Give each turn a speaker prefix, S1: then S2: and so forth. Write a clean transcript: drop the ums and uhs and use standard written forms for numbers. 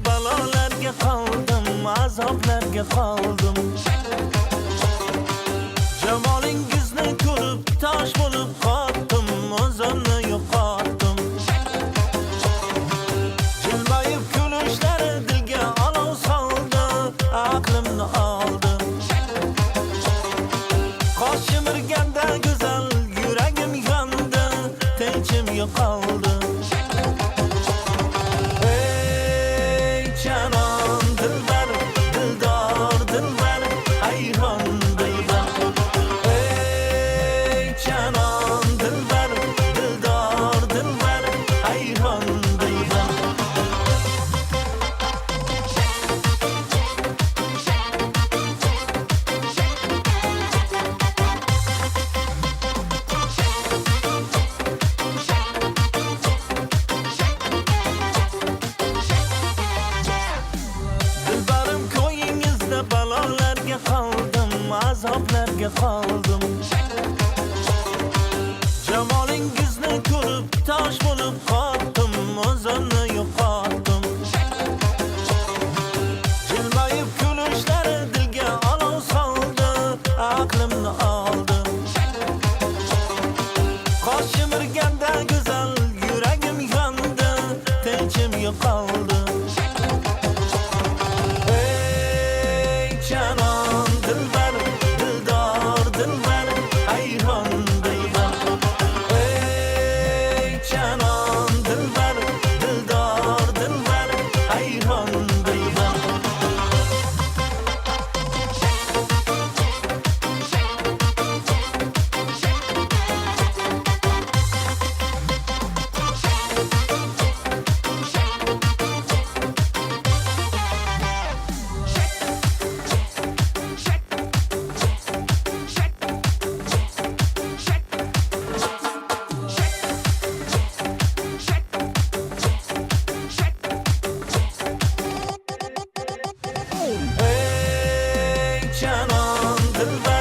S1: balolarga qoldim, azoblarga qoldim. Jamolingizni ko'rib tosh bo'lib qotdim, o'zimni yo'qotdim. Jilmayib kulishlari dilga olov soldi, aqlimni oldi. Qosh chimirganda go'zal yuragim yondi, tinchim yo'qoldi. Ey canon dilbar, dildor dilbar, hayron dilbar. Ey canon dilbar, dildor dilbar, hayron dilbar. Dilbarim ko'yingizda balolarga qoldim, azoblarga qoldim. Jamolingizni ko'rib tosh bo'lib qotdim, o'zimni yo'qotdim. Jilmayib kulishlari dilga olov soldi, aqlimni oldi. Qosh chimirganda go'zal yuragim yondi, tinchim yo'qoldi. Ey canon dilbar, dildor dilbar, hayron dilbar. Ey canon dilbar, dildor dilbar, hayron dilbar. Ey canon dilbar